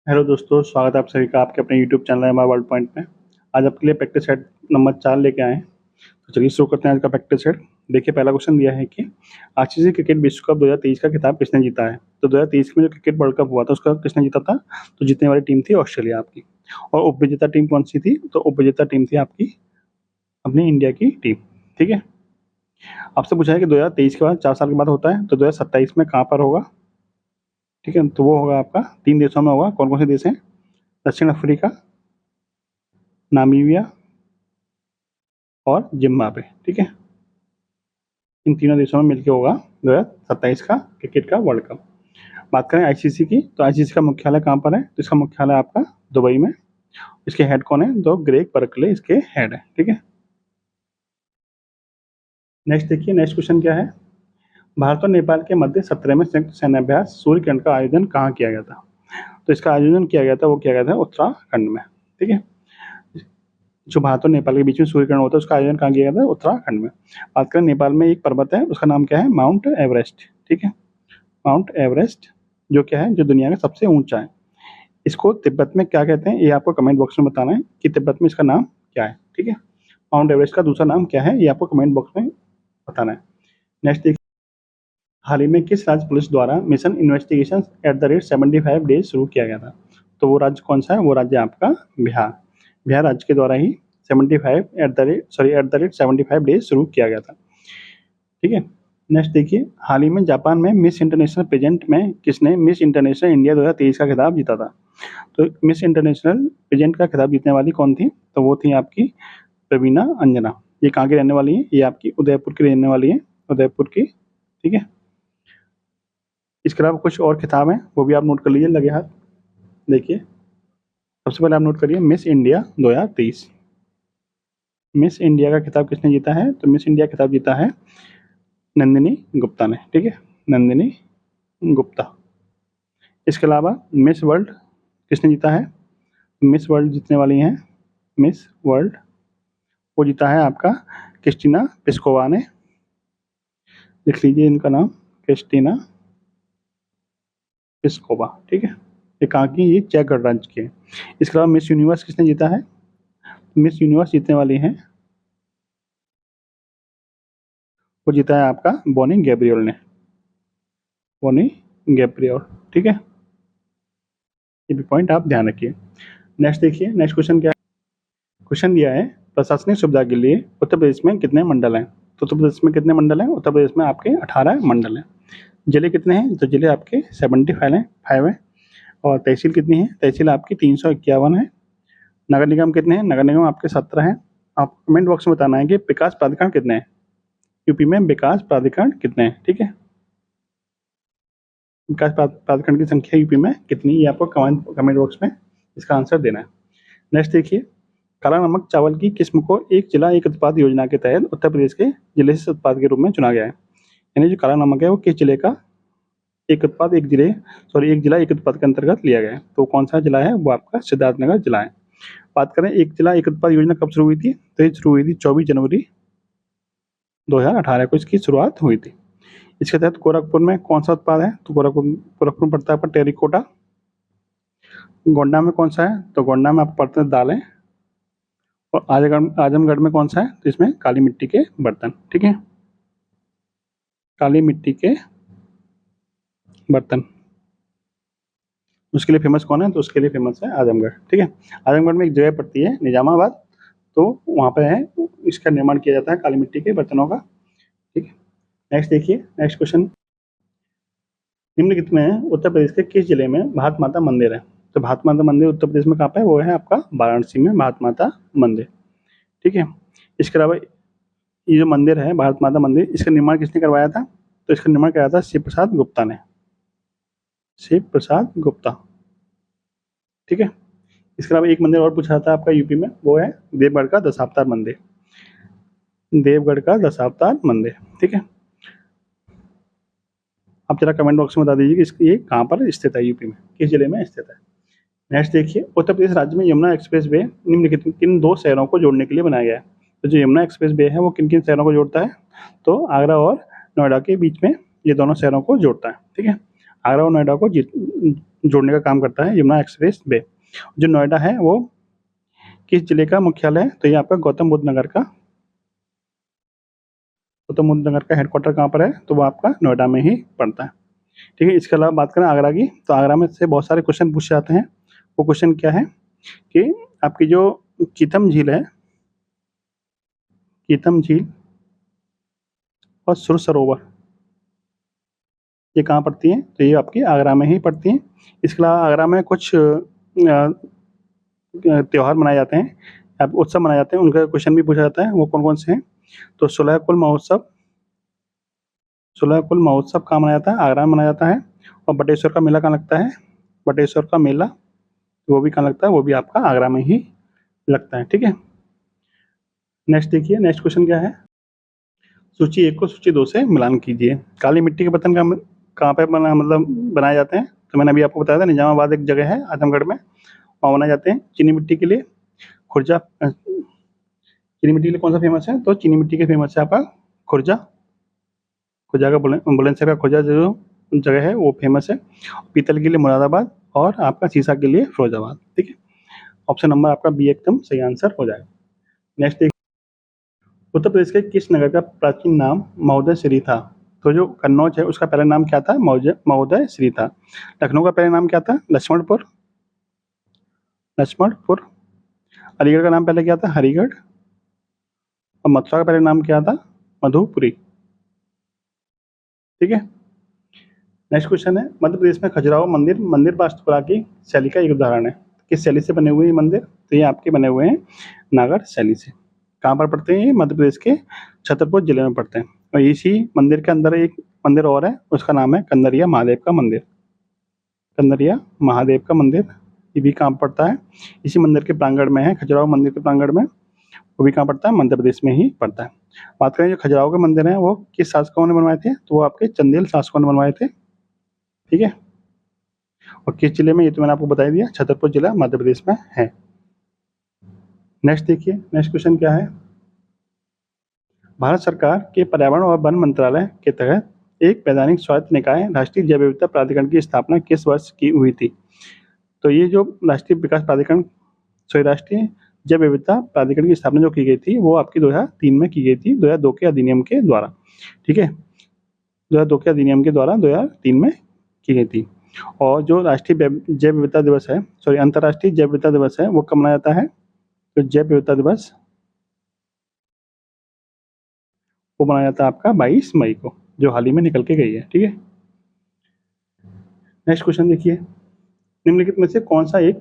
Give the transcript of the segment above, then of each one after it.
Hello दोस्तों, स्वागत है आप सभी का आपके अपने यूट्यूब चैनल है वर्ल्ड पॉइंट में। आज आपके लिए प्रैक्टिस सेट नंबर 4 लेके आए हैं। तो चलिए शुरू करते हैं आज का प्रैक्टिस सेट। देखिए, पहला क्वेश्चन दिया है कि आईसीसी क्रिकेट विश्व कप 2023 का खिताब किसने जीता है। तो 2023 में जो क्रिकेट वर्ल्ड कप हुआ था उसका किसने जीता था। तो जीतने वाली टीम थी ऑस्ट्रेलिया आपकी। और उपविजेता टीम कौन सी थी। तो उपविजेता टीम थी आपकी अपनी इंडिया की टीम। ठीक है। आपसे पूछा है कि 2023 के बाद 4 साल के बाद होता है, तो 2027 में कहाँ पर होगा। ठीक है, तो वो होगा आपका 3 देशों में होगा। कौन कौन से देश हैं। दक्षिण अफ्रीका, नामीबिया और जिम्बाब्वे। ठीक है, इन तीनों देशों में मिलकर होगा 2027 का क्रिकेट का वर्ल्ड कप। बात करें आईसीसी की, तो आईसीसी का मुख्यालय कहाँ पर है। तो इसका मुख्यालय आपका दुबई में। इसके हेड कौन है। तो ग्रेग बर्कले इसके हेड है। ठीक है। नेक्स्ट देखिए, नेक्स्ट क्वेश्चन क्या है। भारत और नेपाल के मध्य 17वें संयुक्त सैन्याभ्यास सूर्यकिरण का आयोजन कहाँ किया गया था। तो इसका आयोजन किया गया था, वो किया गया था उत्तराखंड में। ठीक है। जो भारत और नेपाल के बीच में सूर्यग्रहण होता है उसका आयोजन कहाँ किया गया था। उत्तराखंड में। बात करें नेपाल में एक पर्वत है, उसका नाम क्या है। Mount Everest. ठीक है, माउंट एवरेस्ट जो क्या है, जो दुनिया का सबसे ऊंचा है। इसको तिब्बत में क्या कहते हैं, ये आपको कमेंट बॉक्स में बताना है कि तिब्बत में इसका नाम क्या है। ठीक है, माउंट एवरेस्ट का दूसरा नाम क्या है, ये आपको कमेंट बॉक्स में बताना है। नेक्स्ट देखिए, हाल ही में किस राज्य पुलिस द्वारा मिशन इन्वेस्टिगेशन @75 डेज शुरू किया गया था। तो वो राज्य कौन सा है। वो राज्य आपका बिहार। बिहार राज्य के द्वारा ही 75 डेज शुरू किया गया था। ठीक है। नेक्स्ट देखिए, हाल ही में जापान में मिस इंटरनेशनल पेजेंट में किसने मिस इंटरनेशनल इंडिया 2023 का खिताब जीता था। तो मिस इंटरनेशनल पेजेंट का खिताब जीतने वाली कौन थी। तो वो थी आपकी प्रवीणा अंजना। ये कहाँ की रहने वाली है। ये आपकी उदयपुर की रहने वाली है, उदयपुर की। ठीक है। इसके अलावा कुछ और खिताब हैं, वो भी आप नोट कर लीजिए लगे हाथ। देखिए, सबसे पहले आप नोट करिए मिस इंडिया 2023। मिस इंडिया का खिताब किसने जीता है। तो मिस इंडिया खिताब जीता है नंदिनी गुप्ता ने। ठीक है, नंदिनी गुप्ता। इसके अलावा मिस वर्ल्ड किसने जीता है। मिस वर्ल्ड जीतने वाली हैं, मिस वर्ल्ड वो जीता है आपका क्रिस्टीना पिस्कोवा ने। लिख लीजिए इनका नाम, क्रिस्टीना पिस्कोवा। ठीक है, ये कहाँ की, ये चेक गणराज्य की है। इसके अलावा मिस यूनिवर्स किसने जीता है। मिस यूनिवर्स जीतने वाली हैं, वो जीता है आपका बोनी गैब्रियल ने। बोनी गैब्रियल। ठीक है, ये भी पॉइंट आप ध्यान रखिए। नेक्स्ट देखिए, नेक्स्ट क्वेश्चन क्या है। क्वेश्चन दिया है प्रशासनिक सुविधा के लिए उत्तर प्रदेश में कितने मंडल हैं। तो उत्तर प्रदेश में कितने मंडल हैं। उत्तर प्रदेश में आपके 18 मंडल हैं। जिले कितने हैं। तो जिले आपके 75 हैं। और तहसील कितनी है। तहसील आपकी 351 है। नगर निगम कितने हैं। नगर निगम आपके 17 हैं। आप कमेंट बॉक्स में बताना है कि विकास प्राधिकरण कितने हैं। यूपी में विकास प्राधिकरण कितने हैं। ठीक है, विकास प्राधिकरण की संख्या यूपी में कितनी, ये आपको कमेंट बॉक्स में इसका आंसर देना है। नेक्स्ट देखिए, काला नमक चावल की किस्म को एक जिला एक उत्पाद योजना के तहत उत्तर प्रदेश के जिले से उत्पाद के रूप में चुना गया है। यानी जो काला नमक है वो किस जिले का एक जिला एक उत्पाद के अंतर्गत लिया गया है। तो कौन सा जिला है, वो आपका सिद्धार्थनगर जिला है। बात करें एक जिला एक उत्पाद योजना कब शुरू हुई थी। तो ये शुरू हुई थी 24 जनवरी 2018 को इसकी शुरुआत हुई थी। इसके तहत गोरखपुर में कौन सा उत्पाद है। तो गोरखपुर में पड़ता है आपका टेरिकोटा। गोंडा में कौन सा है। तो गोंडा में आप पड़ते हैं दालें। और आजमगढ़ में कौन सा है। तो इसमें काली मिट्टी के बर्तन। ठीक है, काली मिट्टी के बर्तन उसके लिए फेमस कौन है। तो उसके लिए फेमस है आजमगढ़। ठीक है, आजमगढ़ में एक जगह पड़ती है निजामाबाद, तो वहाँ पे है, इसका निर्माण किया जाता है काली मिट्टी के बर्तनों का। ठीक है। नेक्स्ट देखिए, नेक्स्ट क्वेश्चन, निम्नलिखित में उत्तर प्रदेश के किस जिले में भारत माता मंदिर है। तो भारत माता मंदिर उत्तर प्रदेश में कहाँ पे है, वो है आपका वाराणसी में भारत माता मंदिर। ठीक है। इसके अलावा ये जो मंदिर है भारत माता मंदिर, इसका निर्माण किसने करवाया था। तो इसका निर्माण कराया था शिव प्रसाद गुप्ता ने। शिव प्रसाद गुप्ता। ठीक है। इसके अलावा एक मंदिर और पूछा था आपका यूपी में, वो है देवगढ़ का दशावतार मंदिर। देवगढ़ का दशावतार मंदिर। ठीक है, आप जरा कमेंट बॉक्स में बता दीजिए कि ये कहाँ पर स्थित है, यूपी में किस जिले में स्थित है। नेक्स्ट देखिए, उत्तर प्रदेश राज्य में यमुना एक्सप्रेस वे निम्नलिखित किन दो शहरों को जोड़ने के लिए बनाया गया है। तो जो यमुना एक्सप्रेस वे है वो किन किन शहरों को जोड़ता है। तो आगरा और नोएडा के बीच में ये दोनों शहरों को जोड़ता है। ठीक है, आगरा और नोएडा को जोड़ने का काम करता है यमुना एक्सप्रेस वे। जो नोएडा है वो किस जिले का मुख्यालय है? तो ये आपका गौतम बुद्ध नगर का हेडक्वार्टर कहाँ पर है? तो वो आपका नोएडा में ही पड़ता है। ठीक है, इसके अलावा बात करें आगरा की, तो आगरा में से बहुत सारे क्वेश्चन पूछे जाते हैं। वो क्वेश्चन क्या है कि आपकी जो कीथम झील है, कीथम झील और सुर सरोवर, ये कहाँ पड़ती हैं? तो ये आपकी आगरा में ही पड़ती हैं। इसके अलावा आगरा में कुछ त्योहार मनाए जाते हैं, आप उत्सव मनाए जाते हैं, उनका क्वेश्चन भी पूछा जाता है। वो कौन कौन से हैं? तो सुलहकुल महोत्सव कहाँ मनाया जाता है? आगरा में मनाया जाता है। और बटेश्वर का मेला कहाँ लगता है? बटेश्वर का मेला वो भी कहाँ लगता है? वो भी आपका आगरा में ही लगता है। ठीक है, नेक्स्ट देखिए, नेक्स्ट क्वेश्चन क्या है? सूची 1 को सूची 2 से मिलान कीजिए। काली मिट्टी के बर्तन कहाँ पे बनाए जाते हैं? तो मैंने अभी आपको बताया था, निजामाबाद एक जगह है आजमगढ़ में, वहाँ बनाए जाते हैं। चीनी मिट्टी के लिए खुर्जा, चीनी मिट्टी के लिए कौन सा फेमस है? तो चीनी मिट्टी के फेमस है आपका खुर्जा, खुर्जा का बुलंदशहर का खुर्जा जो जगह है वो फेमस है। पीतल के लिए मुरादाबाद और आपका शीशा के लिए फिरोजाबाद। ठीक है, ऑप्शन नंबर आपका बी एकदम सही आंसर हो जाएगा। नेक्स्ट देखिए, उत्तर प्रदेश के किस नगर का प्राचीन नाम महोदय श्री था? तो जो कन्नौज है उसका पहला नाम क्या था? महोदय श्री था। लखनऊ का पहला नाम क्या था? लक्ष्मणपुर। अलीगढ़ का नाम पहले क्या था? हरिगढ़। और मथुरा का पहले नाम क्या था? मधुपुरी। ठीक है, नेक्स्ट क्वेश्चन है, मध्य प्रदेश में खजुराहो मंदिर वास्तुकला की शैली का एक उदाहरण है। किस शैली से बने हुए ये मंदिर? तो ये आपके बने हुए हैं नागर शैली से। कहाँ पर पड़ते हैं? ये मध्य प्रदेश के छतरपुर जिले में पड़ते हैं। और इसी मंदिर के अंदर एक मंदिर और है, उसका नाम है कंदरिया महादेव का मंदिर। कंदरिया महादेव का मंदिर, ये भी कहाँ पड़ता है? इसी मंदिर के प्रांगण में है, खजुराहो मंदिर के प्रांगण में। वो भी कहाँ पड़ता है? मध्य प्रदेश में ही पड़ता है। बात करें जो खजुराहो के मंदिर हैं वो किस शासकों ने बनवाए थे? तो वो आपके चंदेल शासकों ने बनवाए थे। ठीक है, और किस जिले में? ये तो मैंने आपको बता दिया, छतरपुर जिला मध्य प्रदेश में है। नेक्स्ट देखिए, नेक्स्ट क्वेश्चन क्या है? भारत सरकार के पर्यावरण और वन मंत्रालय के तहत एक वैधानिक स्वायत्त निकाय राष्ट्रीय जैव विविधता प्राधिकरण की स्थापना किस वर्ष की हुई थी? तो ये जो राष्ट्रीय विकास प्राधिकरण, राष्ट्रीय जैव विविधता प्राधिकरण की स्थापना जो की गई थी वो आपकी 2003 में की गई थी, 2002 के अधिनियम के द्वारा। ठीक है, 2002 के अधिनियम के द्वारा 2003 में की गई थी। और जो राष्ट्रीय जैव विविधता दिवस है, अंतर्राष्ट्रीय जैव विविधता दिवस है, वो कब मनाया जाता है? तो जैव विविधता दिवस वो मनाया जाता है आपका 22 मई को, जो हाल ही में निकल के गई है। ठीक है, नेक्स्ट क्वेश्चन देखिए, निम्नलिखित में से कौन सा एक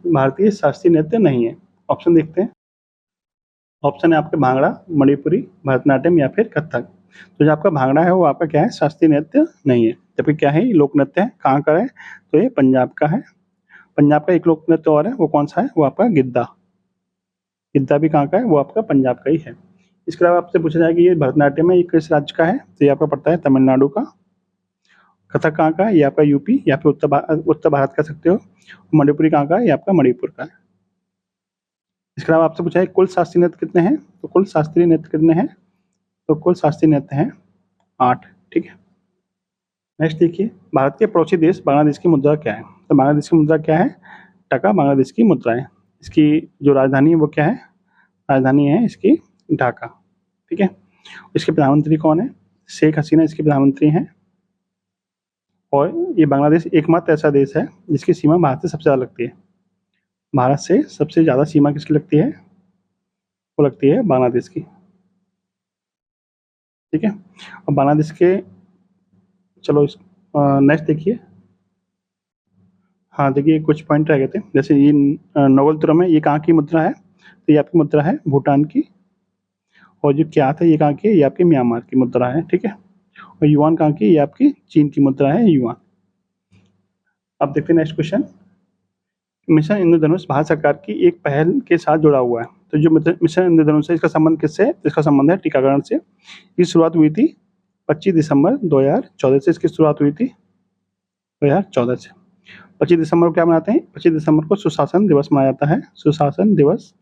भारतीय शास्त्रीय नृत्य नहीं है? ऑप्शन देखते हैं। ऑप्शन है आपके भांगड़ा, मणिपुरी, भरतनाट्यम या फिर कथक। तो जो आपका भांगड़ा है वो आपका क्या है? शास्त्रीय नृत्य नहीं है। जबकि क्या है? लोक नृत्य है। कहाँ का है? तो ये पंजाब का है। पंजाब का एक लोक नृत्य और है, वो कौन सा है? वो आपका गिद्दा। गिद्दा भी कहाँ का है? वो आपका पंजाब का ही है। इसके अलावा आपसे पूछा जाए कि ये भरतनाट्यम है, ये किस राज्य का है? तो ये आपका पड़ता है तमिलनाडु का। कथक कहाँ का है? ये आपका यूपी या फिर उत्तर भारत कह सकते हो। मणिपुरी कहाँ का है? ये आपका मणिपुर का है। इसके अलावा आपसे पूछा है कुल शास्त्रीय नृत्य कितने हैं? तो कुल शास्त्रीय नृत्य कितने हैं? तो कुल शास्त्रीय नृत्य हैं 8। ठीक है, नेक्स्ट देखिए, भारत के पड़ोसी देश बांग्लादेश की मुद्रा क्या है? तो बांग्लादेश की मुद्रा क्या है? टका बांग्लादेश की मुद्रा है। इसकी जो राजधानी है वो क्या है? राजधानी है इसकी ढाका। ठीक है, इसके प्रधानमंत्री कौन है? शेख हसीना इसके प्रधानमंत्री हैं। और ये बांग्लादेश एकमात्र ऐसा देश है जिसकी सीमा भारत से सबसे ज़्यादा लगती है। भारत से सबसे ज़्यादा सीमा किसकी लगती है? वो लगती है बांग्लादेश की। ठीक है, और बांग्लादेश के, चलो नेक्स्ट देखिए। हाँ देखिए, कुछ पॉइंट रह गए थे, जैसे ये नोबलतुरम है, ये कहाँ की मुद्रा है? तो ये आपकी मुद्रा है भूटान की। और जो क्या है ये कहाँ की है? ये आपकी म्यांमार की मुद्रा है। ठीक है, और युआन कहाँ की? ये आपकी चीन की मुद्रा है, युआन। अब देखते हैं नेक्स्ट क्वेश्चन। मिशन इंद्रधनुष भारत सरकार की एक पहल के साथ जुड़ा हुआ है। तो जो मिशन इंद्रधनुष है, इसका संबंध किससे है? इसका संबंध है टीकाकरण से। इसकी शुरुआत हुई थी 25 दिसंबर 2014 से। इसकी शुरुआत हुई थी 2014 से। 25 दिसंबर को क्या मनाते हैं? 25 दिसंबर को सुशासन दिवस मनाया जाता है, सुशासन दिवस।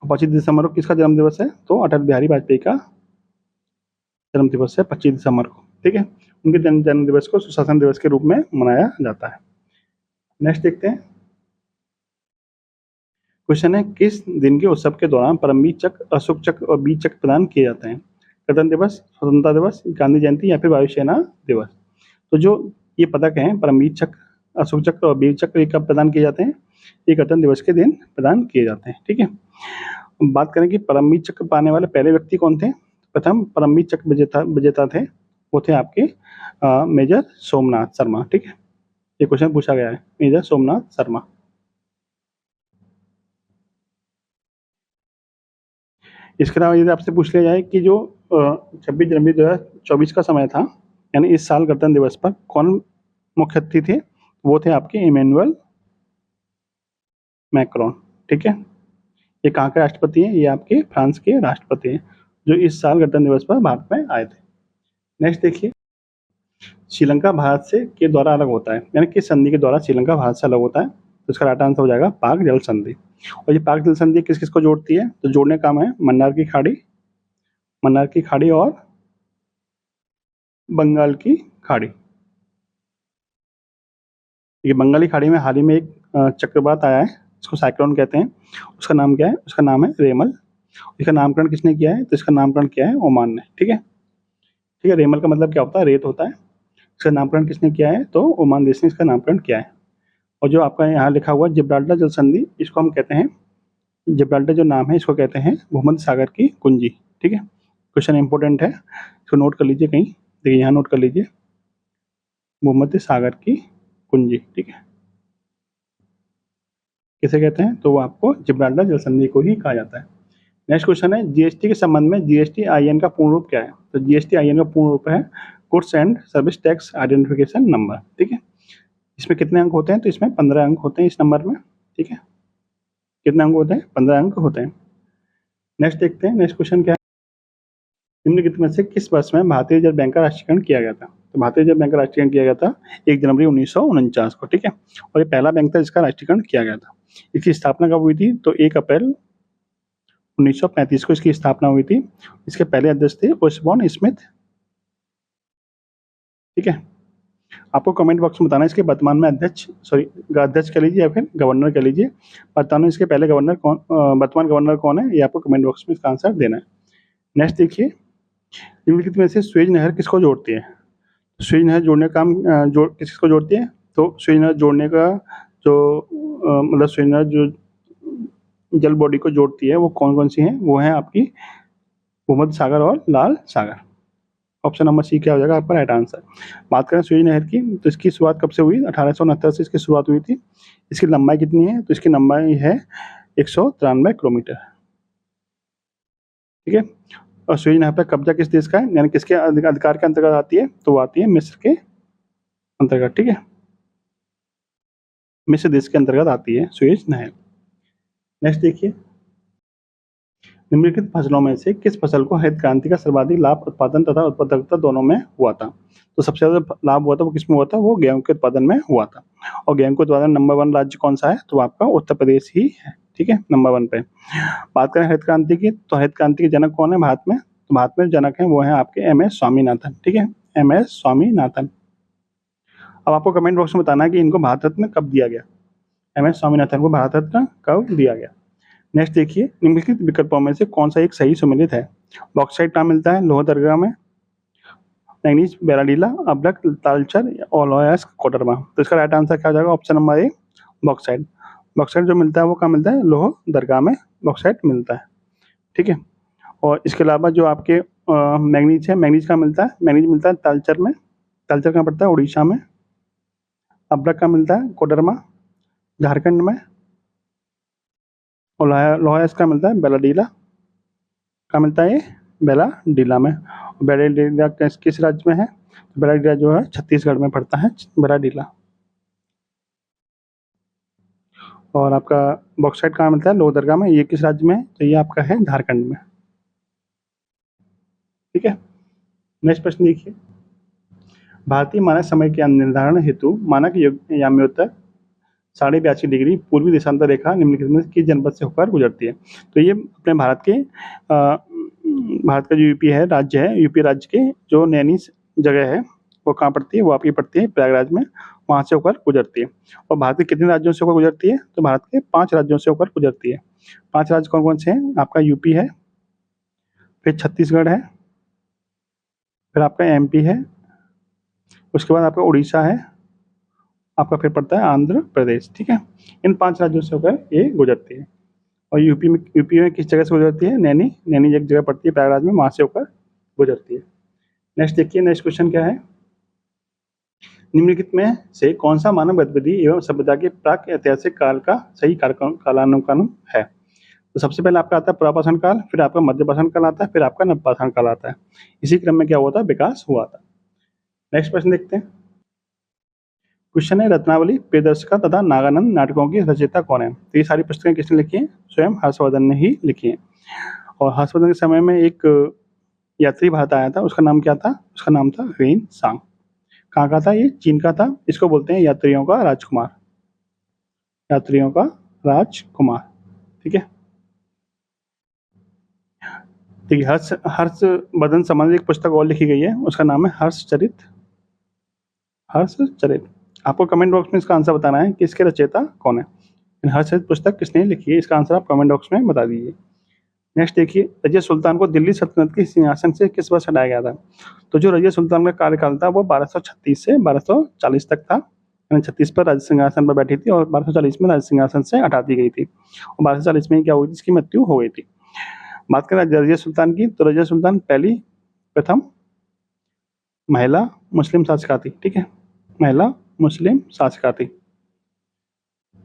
25 दिसंबर को किसका जन्म दिवस है? तो अटल बिहारी वाजपेयी का जन्म दिवस है 25 दिसंबर को। ठीक है, उनके जन्म दिवस को सुशासन दिवस के रूप में मनाया जाता है। नेक्स्ट देखते हैं। क्वेश्चन है, किस दिन के उत्सव के दौरान परमवीर चक्र, अशोक चक्र और वीर चक्र प्रदान किए जाते हैं? गणतंत्र दिवस, स्वतंत्रता दिवस, गांधी जयंती या फिर वायुसेना दिवस? तो जो ये पदक हैं परमवीर चक्र, अशोक चक्र और वीर चक्र, ये कब प्रदान किए जाते हैं? ये गणतंत्र दिवस के दिन प्रदान किए जाते हैं। ठीक है, बात करें कि परमवीर चक्र पाने वाले पहले व्यक्ति कौन थे? प्रथम परमवीर चक्र विजेता थे वो थे आपके मेजर सोमनाथ शर्मा। ठीक है, ये क्वेश्चन पूछा गया है, मेजर सोमनाथ शर्मा। इसके अलावा यदि आपसे पूछ लिया जाए कि जो 26 जनवरी 2024 का समय था, यानी इस साल गणतंत्र दिवस पर कौन मुख्य अतिथि थे? वो थे आपके इमैनुअल मैक्रोन। ठीक है, ये कहाँ के राष्ट्रपति हैं? ये आपके फ्रांस के राष्ट्रपति हैं, जो इस साल गणतंत्र दिवस पर भारत में आए थे। नेक्स्ट देखिए, श्रीलंका भारत से के द्वारा अलग होता है, यानी किस संधि के द्वारा श्रीलंका भारत से अलग होता है? तो इसका राइट आंसर हो जाएगा पाक जल संधि। और ये पाक जल संधि किस किस को जोड़ती है? तो जोड़ने का काम है मन्नार की खाड़ी और बंगाल की खाड़ी। ये बंगाली खाड़ी में हाल ही में एक चक्रवात आया है, इसको साइक्लोन कहते हैं। उसका नाम क्या है? उसका नाम है रेमल। इसका नामकरण किसने किया है? तो इसका नामकरण किया है ओमान ने। ठीक है, रेमल का मतलब क्या होता है? रेत होता है। इसका नामकरण किसने किया है? तो ओमान देश ने इसका नामकरण किया है। और जो आपका यहाँ लिखा हुआ जिब्राल्टर जल संधि, इसको हम कहते हैं, जिब्राल्टर जो नाम है इसको कहते हैं भूमध्य सागर की कुंजी। ठीक है, क्वेश्चन इंपॉर्टेंट है, इसको नोट कर लीजिए कहीं, देखिए यहाँ नोट कर लीजिए, भूमध्य सागर की कुंजी। ठीक है, किसे कहते हैं? तो वो आपको जिब्राल्टर जल संधि को ही कहा जाता है। नेक्स्ट क्वेश्चन है, जीएसटी के संबंध में जीएसटी आईएन का पूर्ण रूप क्या है? तो जीएसटी आईएन का पूर्ण रूप है goods and service tax identification number. ठीक है, इसमें कितने अंक होते हैं? तो इसमें 15 अंक होते हैं इस नंबर में। ठीक है, कितने अंक होते हैं? 15 अंक होते हैं। नेक्स्ट देखते हैं, नेक्स्ट क्वेश्चन क्या है, निम्नलिखित में से किस वर्ष में भारतीय रिजर्व बैंक का राष्ट्रीयकरण किया गया था? तो भारतीय रिजर्व बैंक का राष्ट्रीयकरण किया गया था 1 जनवरी 1949 को। ठीक है, और ये पहला बैंक था जिसका राष्ट्रीयकरण किया गया था। इसकी स्थापना कब हुई थी? तो 1 अप्रैल 1935 को इसकी स्थापना हुई थी। इसके पहले अध्यक्ष थे ओसबॉर्न स्मिथ। ठीक है, आपको कमेंट बॉक्स में बताना इसके वर्तमान में अध्यक्ष कह लीजिए या फिर गवर्नर कह लीजिए, बताना इसके पहले गवर्नर कौन, वर्तमान गवर्नर कौन है, ये आपको कमेंट बॉक्स में इसका आंसर देना है। नेक्स्ट देखिए, निम्नलिखित में से स्वेज नहर किसको जोड़ती है? स्वेज नहर जोड़ने का काम किसको जोड़ती है? तो स्वेज नहर जोड़ने का जो मतलब स्वेज नहर जो जल बॉडी को जोड़ती है वो कौन कौन सी है? वो है आपकी भूमध्य सागर और लाल सागर। ऑप्शन नंबर सी क्या हो जाएगा आपका राइट आंसर। बात करें स्वेज नहर की, तो इसकी शुरुआत कब से हुई? 1869 से इसकी शुरुआत हुई थी। इसकी लंबाई कितनी है? तो इसकी लंबाई है 193 किलोमीटर। ठीक है, और स्वेज नहर पर कब्जा किस देश का है, यानी किसके अधिकार के अंतर्गत आती है? तो वो आती है मिस्र के अंतर्गत। ठीक है, मिस्र देश के अंतर्गत आती है स्वेज नहर। नेक्स्ट देखिए, निम्नलिखित फसलों में से किस फसल को हरित क्रांति का सर्वाधिक लाभ उत्पादन तथा उत्पादकता दोनों में हुआ था? तो सबसे ज्यादा लाभ हुआ था वो किसमें हुआ था? वो गेहूं के उत्पादन में हुआ था। और गेहूं के उत्पादन नंबर 1 राज्य कौन सा है? तो आपका उत्तर प्रदेश ही है। ठीक है, नंबर 1 पे। बात करें हरित क्रांति की, तो हरित क्रांति के जनक कौन है भारत में? तो भारत में जनक है वो है आपके MS स्वामीनाथन। ठीक है, MS स्वामीनाथन। अब आपको कमेंट बॉक्स में बताना है कि इनको भारत रत्न कब दिया गया, MS स्वामीनाथन को भारत रत्न कब दिया गया। नेक्स्ट देखिए, निम्नलिखित विकल्पों में से कौन सा एक सही सुमेलित है? बॉक्साइट कहाँ मिलता है? लोह दरगाह में, मैंगनीज बेराडीला, अब्रक तालचर और लोहायस्क कोडरमा। तो इसका राइट आंसर क्या हो जाएगा? Option number A bauxite. Bauxite जो मिलता है वो कहाँ मिलता है? लोह दरगाह में बॉक्साइट मिलता है। ठीक है, और इसके अलावा जो आपके मैंगनीज है, मैंगनीज कहाँ मिलता है? मैंगनीज मिलता है तालचर में। तालचर कहाँ पड़ता है? उड़ीसा में। अब्रक कहाँ मिलता है? कोडरमा, झारखंड में। और लोहायस्क कहाँ मिलता है? बेलाडीला। कहाँ मिलता है? ये बेलाडीला में। बेलाडीला किस राज्य में है? बेलाडीला जो है छत्तीसगढ़ में पड़ता है, बेलाडीला। और आपका बॉक्साइट कहाँ मिलता है? लोहदरगाह में। ये किस राज्य में है? तो ये आपका है झारखंड में। ठीक है, नेक्स्ट प्रश्न देखिए, भारतीय मानक समय के निर्धारण हेतु मानक याम्योत्तर 82.5 डिग्री पूर्वी देशांतर रेखा निम्नलिखित में किस जनपद से होकर गुजरती है? तो ये अपने भारत का जो यूपी है, राज्य है, यूपी राज्य के जो नैनी जगह है, वो कहाँ पड़ती है? वो आपकी पड़ती है प्रयागराज में, वहाँ से होकर गुजरती है। और भारत के कितने राज्यों से होकर गुजरती है? तो भारत के 5 राज्यों से होकर गुजरती है। 5 राज्य कौन-कौन से हैं? आपका यूपी है, फिर छत्तीसगढ़ है, फिर आपका एमपी है, उसके बाद आपका उड़ीसा है, आपका फिर पड़ता है आंध्र प्रदेश, ठीक है? इन 5 राज्यों से होकर ये गुजरती है। और यूपी में किस जगह से गुजरती है? नैनी एक जगह पड़ती है प्रयागराज में, वहाँ से होकर गुजरती है। नेक्स्ट देखिए, नेक्स्ट क्वेश्चन क्या है? निम्नलिखित में से कौन सा मानव गतिविधि एवं सभ्यता के प्राक ऐतिहासिक काल का सही कालानुक्रम है? तो सबसे पहले आपका आता है पुरापाषाण काल, फिर आपका मध्यपाषाण काल आता है, फिर आपका नवपाषाण काल आता है। इसी क्रम में क्या हुआ था? विकास हुआ था। नेक्स्ट प्रश्न देखते हैं। क्वेश्चन है, रत्नावली, प्रियदर्शिका तथा नागानंद नाटकों की रचयिता कौन है? तो ये सारी पुस्तकें किसने लिखी हैं? स्वयं हर्षवर्धन ने ही लिखी हैं। और हर्षवर्धन के समय में एक यात्री भारत आया था, उसका नाम क्या था? उसका नाम था ह्वेन सांग। कहाँ का था ये? चीन का था। इसको बोलते हैं यात्रियों का राजकुमार, यात्रियों का राजकुमार, ठीक है? देखिए, हर्षवर्धन संबंधित एक पुस्तक और लिखी गई है, उसका नाम है हर्षचरित। हर्षचरित। आपको कमेंट बॉक्स में इसका आंसर बताना है कि इसके रचयिता कौन है। हर्षचरित पुस्तक किसने लिखी है? इसका आंसर आप कमेंट बॉक्स में बता दीजिए। नेक्स्ट देखिए, रजिया सुल्तान को दिल्ली सल्तनत के सिंहासन से किस वर्ष हटाया गया था? तो जो रजिया सुल्तान का कार्यकाल था वो 1236 से 1240 तक था। यानी 36 पर राज सिंहासन पर बैठी थी और 1240 में राज सिंहासन से हटा दी गई थी। और 1240 में क्या हुई थी? इसकी मृत्यु हो गई थी। बात करें रजिया सुल्तान की, तो रजिया सुल्तान प्रथम महिला मुस्लिम शासिका थी, ठीक है? महिला मुस्लिम शासिका थी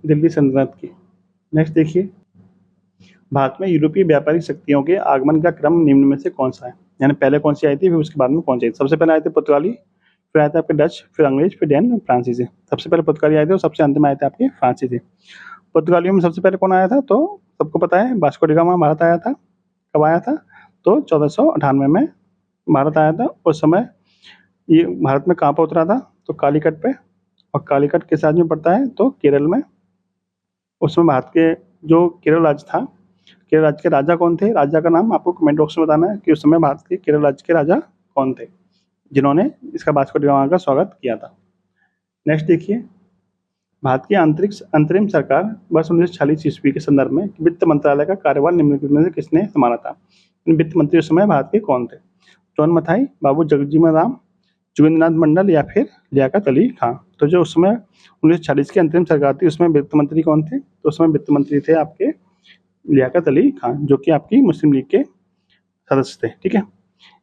दिल्ली सल्तनत की। नेक्स्ट देखिए, भारत में यूरोपीय व्यापारिक शक्तियों के आगमन का क्रम निम्न में से कौन सा है? यानी पहले कौन सी आई थी, फिर उसके बाद में कौन सी आई थी? सबसे पहले आए थे पुर्तगाली, फिर आए थे आपके डच, फिर अंग्रेज, फिर डेन, फ्रांसीसी। सबसे पहले पुर्तगाली आए थे और सबसे अंत में आए थे आपके फ्रांसीसी। पुर्तगालियों में सबसे पहले कौन आया था? तो सबको पता है, वास्को डी गामा भारत आया था। कब आया था? तो 1498 में भारत आया था। उस समय ये भारत में कहाँ पर उतरा था? तो कालीकट पे। और कालीकट किस राज्य में पड़ता है? तो केरल में। उसमें भारत के जो केरल राज्य था, केरल राज्य के राजा कौन थे? राजा का नाम आपको कमेंट बॉक्स में बताना है कि उस समय भारत के केरल राज्य के राजा कौन थे जिन्होंने इसका वास्को डी गामा का स्वागत किया था। नेक्स्ट देखिए, भारत की अंतरिम सरकार वर्ष 1946 ईस्वी के संदर्भ में वित्त मंत्रालय का कार्यभार निम्नलिखित में से किसने संभाला था? वित्त मंत्री उस समय भारत के कौन थे? जॉन मथाई, बाबू जगजीवन राम, जोगिंद्रनाथ मंडल या फिर लियाकत अली खां। तो जो उस समय 1946 की अंतरिम सरकार थी उसमें वित्त मंत्री कौन थे? तो उसमें वित्त मंत्री थे आपके लियाकत अली खान, जो कि आपकी मुस्लिम लीग के सदस्य थे, ठीक है?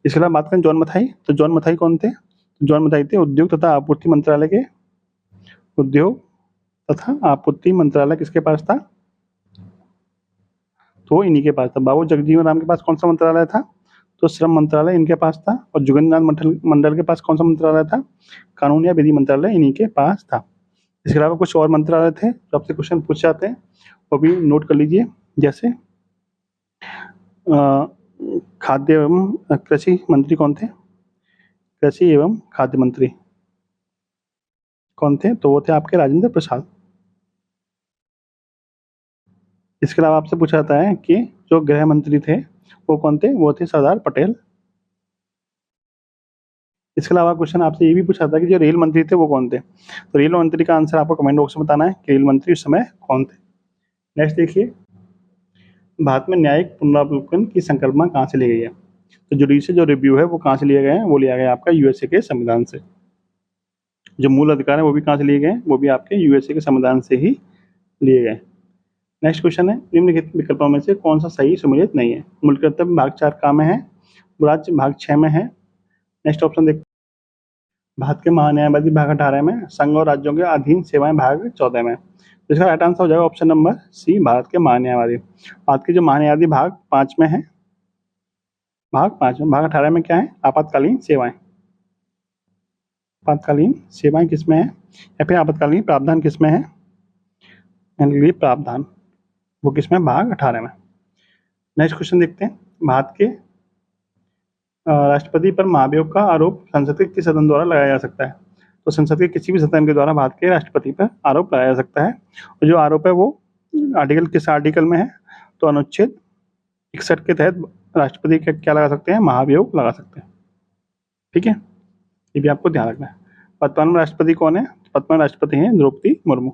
इसके अलावा बात करें जॉन मथाई, तो जॉन मथाई कौन थे? जॉन मथाई थे उद्योग तथा आपूर्ति मंत्रालय के। उद्योग तथा आपूर्ति मंत्रालय किसके पास था? तो इन्हीं के पास था। बाबू जगजीवन राम के पास कौन सा मंत्रालय था? तो श्रम मंत्रालय इनके पास था। और जोगिंद्रनाथ मंडल के पास कौन सा मंत्रालय था? कानून या विधि मंत्रालय इन्हीं के पास था। इसके अलावा कुछ और मंत्रालय थे जो आपसे क्वेश्चन पूछ जाते हैं, वो भी नोट कर लीजिए। जैसे खाद्य एवं कृषि मंत्री कौन थे? कृषि एवं खाद्य मंत्री कौन थे? तो वो थे आपके राजेंद्र प्रसाद। इसके अलावा आपसे पूछा जाता है कि जो गृह मंत्री थे वो कौन थे? वो थे सरदार पटेल। इसके अलावा क्वेश्चन आपसे ये भी पूछा था कि जो रेल मंत्री थे वो कौन थे? तो रेल मंत्री का आंसर आपको कमेंट बॉक्स में बताना है कि रेल मंत्री उस समय कौन थे। नेक्स्ट देखिए, भारत में न्यायिक पुनरावलोकन की संकल्पना कहाँ से ली गई है? तो जुडिशियल जो रिव्यू है वो कहाँ से लिया गया है? वो लिया गया आपका यूएसए के संविधान से। जो मूल अधिकार है वो भी कहाँ से लिए गए? वो भी आपके यूएसए के संविधान से ही लिए गए। नेक्स्ट क्वेश्चन है, निम्नलिखित विकल्पों में से कौन सा सही सम्मिलित नहीं है? मूल कर्तव्य भाग 4 का में है, राज्य भाग 6 में है। नेक्स्ट ऑप्शन देखते हैं, भारत के महान्यायवादी भाग 18 में, संघ और राज्यों के अधीन सेवाएं भाग 14 में। तो इसका राइट आंसर हो जाएगा ऑप्शन नंबर सी, भारत के महान्यायवादी। भारत के जो महान्यायवादी भाग 5 में है, भाग 5 में। भाग 18 में क्या है? आपातकालीन सेवाएं। आपातकालीन सेवाएं किस में है? या फिर आपातकालीन प्रावधान किस में है? प्रावधान वो किस में? भाग 18 में। नेक्स्ट क्वेश्चन देखते हैं, भारत के राष्ट्रपति पर महाभियोग का आरोप संसद के किस सदन द्वारा लगाया जा सकता है? तो संसद के किसी भी सदन के द्वारा भारत के राष्ट्रपति पर आरोप लगाया जा सकता है। और जो आरोप है वो आर्टिकल किस आर्टिकल में है? तो अनुच्छेद 61 के तहत राष्ट्रपति क्या लगा सकते हैं? महाभियोग लगा सकते हैं, ठीक है? ये भी आपको ध्यान रखना है। वर्तमान में राष्ट्रपति कौन है? वर्तमान राष्ट्रपति हैं द्रौपदी मुर्मू।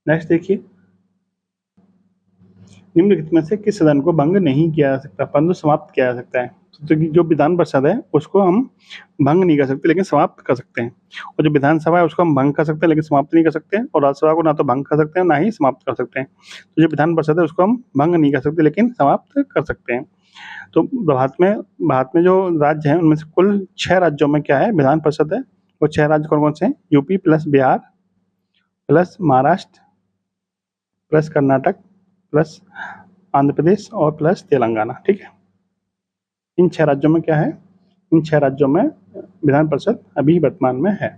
नेक्स्ट देखिए, निम्नलिखित में से किस सदन को भंग नहीं किया जा सकता परंतु समाप्त किया जा सकता है? तो जो विधान परिषद है उसको हम भंग नहीं कर सकते लेकिन समाप्त कर सकते हैं, और जो विधानसभा है उसको हम भंग कर सकते हैं लेकिन समाप्त नहीं कर सकते हैं, और राज्यसभा को ना तो भंग कर सकते हैं ना ही समाप्त कर सकते हैं। तो जो विधान परिषद है उसको हम भंग नहीं कर सकते लेकिन समाप्त कर सकते हैं। तो भारत में जो राज्य हैं उनमें से कुल 6 राज्यों में क्या है, विधान परिषद है। वो 6 राज्य कौन कौन से हैं? UP plus Bihar plus Maharashtra plus Karnataka plus Andhra Pradesh और प्लस तेलंगाना। ठीक है, इन 6 राज्यों में क्या है, इन 6 राज्यों में विधान परिषद अभी वर्तमान में है।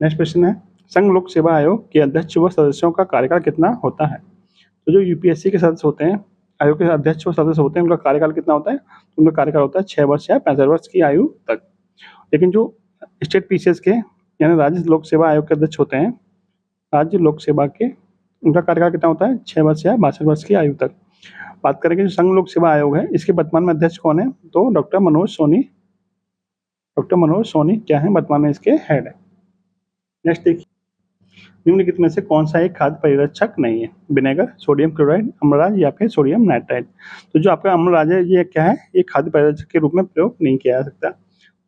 नेक्स्ट क्वेश्चन है, संघ लोक सेवा आयोग के अध्यक्ष व सदस्यों का कार्यकाल कितना होता है? तो जो यूपीएससी के सदस्य होते हैं, आयोग के अध्यक्ष व सदस्य होते हैं, उनका कार्यकाल कितना होता है? उनका कार्यकाल होता है 6 वर्ष या 65 वर्ष की आयु तक। लेकिन जो स्टेट पीसीएस के यानी राज्य लोक सेवा आयोग के अध्यक्ष होते हैं, राज्य लोक सेवा के, उनका कार्यकाल कितना होता है? 6 वर्ष या 62 वर्ष की आयु तक। बात करेंगे जो संघ लोक सेवा आयोग है, इसके वर्तमान में अध्यक्ष कौन है? तो डॉक्टर मनोज सोनी। डॉक्टर मनोज सोनी क्या है, वर्तमान में इसके हेड है। नेक्स्ट देखिए, निम्नलिखित में से कौन सा एक खाद्य परिरक्षक नहीं है? विनेगर, सोडियम क्लोराइड, अम्लराज या फिर सोडियम नाइट्राइट। तो जो आपका अम्लराज है ये क्या है, ये खाद्य परिरक्षक के रूप में प्रयोग नहीं किया जा सकता।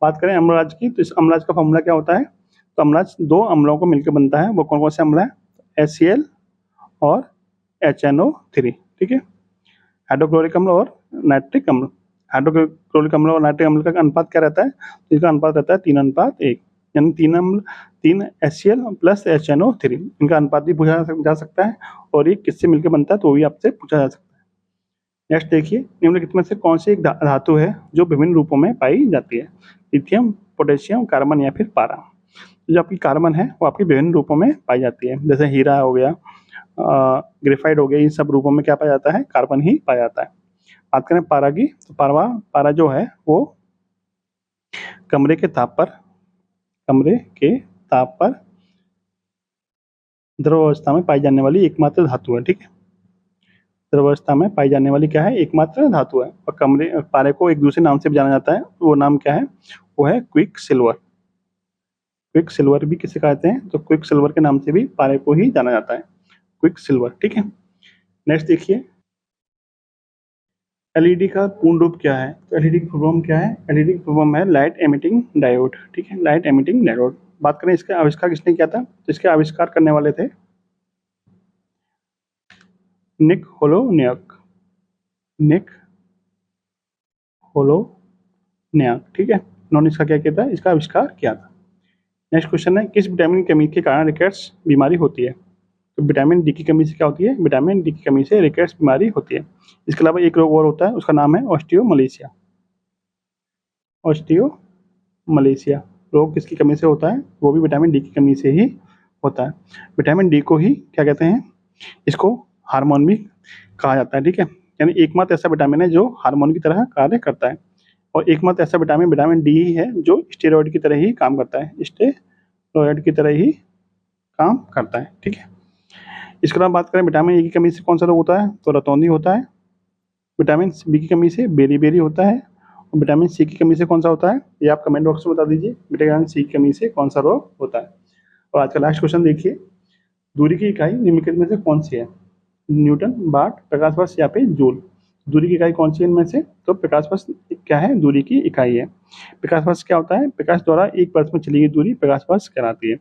बात करें अम्लराज की, तो इस अम्लराज का फॉर्मूला क्या होता है? तो अम्लराज 2 अम्लों को मिलकर बनता है। वो कौन कौन से अम्ल है? HCl और HNO3। ठीक है, हाइड्रोक्लोरिक अम्ल और नाइट्रिक अम्ल। हाइड्रोक्लोरिक अम्ल और नाइट्रिक अम्ल का अनुपात क्या रहता है? इसका अनुपात रहता है 3:1, यानी 3 HCl प्लस HNO3। इनका अनुपात भी पूछा जा सकता है, और ये किससे मिलकर बनता है तो भी आपसे पूछा जा सकता है। नेक्स्ट देखिए, निम्नलिखित में से कौन सी एक धातु है जो विभिन्न रूपों में पाई जाती है? लिथियम, पोटेशियम, कार्बन या फिर पारा। जो आपकी कार्बन है वो आपकी विभिन्न रूपों में पाई जाती है, जैसे हीरा हो गया, ग्रेफाइट हो गया, इन सब रूपों में क्या पाया जाता है? कार्बन ही पाया जाता है। बात करें पारा की, तो पारा जो है वो कमरे के ताप पर द्रव अवस्था में पाई जाने वाली एकमात्र धातु है। ठीक है, द्रव अवस्था में पाई जाने वाली क्या है? एकमात्र धातु है। और पारे को एक दूसरे नाम से भी जाना जाता है, वो नाम क्या है? वो है क्विक सिल्वर। क्विक सिल्वर भी किसे कहते हैं? तो क्विक सिल्वर के नाम से भी पारे को ही जाना जाता है, क्विक सिल्वर। ठीक है, नेक्स्ट देखिए, एलईडी का पूर्ण रूप क्या है? तो एलईडी की फुल फॉर्म क्या है? एलईडी की फुल फॉर्म है लाइट एमिटिंग डायोड। ठीक है, लाइट एमिटिंग डायोड। बात करें इसका आविष्कार किसने किया था? तो इसके आविष्कार करने वाले थे निक होलोनियक। ठीक है, उन्होंने इसका क्या किया था? इसका आविष्कार किया था। नेक्स्ट क्वेश्चन है, किस विटामिन की कमी के कारण रिकेट्स बीमारी होती है? तो विटामिन डी की कमी से क्या होती है? विटामिन डी की कमी से रिकेट्स बीमारी होती है। इसके अलावा एक रोग और होता है, उसका नाम है ऑस्टियोमलेशिया। ऑस्टियोमलेशिया रोग किसकी कमी से होता है? वो भी विटामिन डी की कमी से ही होता है। विटामिन डी को ही क्या कहते हैं? इसको हार्मोन भी कहा जाता है। ठीक है, यानी एकमात्र ऐसा विटामिन है जो हार्मोन की तरह कार्य करता है, और एकमात्र ऐसा विटामिन डी ही है जो स्टेरॉइड की तरह ही काम करता है, स्टेरॉइड की तरह ही काम करता है। ठीक है, इसके अलावा बात करें विटामिन ए की कमी से कौन सा रोग होता है? तो रतौंधी होता है। विटामिन बी की कमी से बेरी होता है, और विटामिन सी की कमी से कौन सा होता है? ये आप कमेंट बॉक्स में बता दीजिए, विटामिन सी की कमी से कौन सा रोग होता है। और आज का लास्ट क्वेश्चन देखिए, दूरी की इकाई निम्नलिखित में से कौन सी है? न्यूटन, वाट, प्रकाश वर्ष या फिर जूल। दूरी की इकाई कौन सी है इनमें से? तो प्रकाश वर्ष क्या है? दूरी की इकाई है। प्रकाश वर्ष क्या होता है? प्रकाश द्वारा एक वर्ष में चली गई दूरी प्रकाश वर्ष कहलाती है।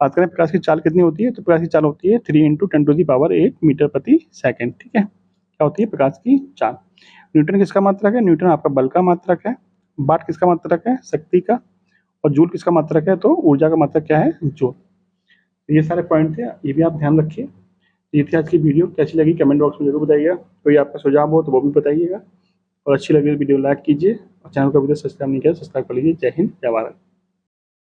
बात करें प्रकाश की चाल कितनी होती है? तो प्रकाश की चाल होती है 3 × 10⁻8 मीटर प्रति सेकंड। ठीक है, क्या होती है? प्रकाश की चाल। न्यूटन किसका मात्रक है? न्यूटन आपका बल का मात्रक है। वाट किसका मात्रक है? शक्ति का। और जूल किसका मात्रक है? तो ऊर्जा का मात्रक क्या है? जूल। ये सारे पॉइंट थे, ये भी आप ध्यान रखिए। ये थी आज की वीडियो, कैसी लगी कमेंट बॉक्स में जरूर बताइएगा। कोई आपका सुझाव हो तो वो भी बताइएगा, और अच्छी लगी वीडियो लाइक कीजिए, और चैनल को अभी तक सब्सक्राइब नहीं किया सब्सक्राइब कर लीजिए। जय हिंद, जय भारत।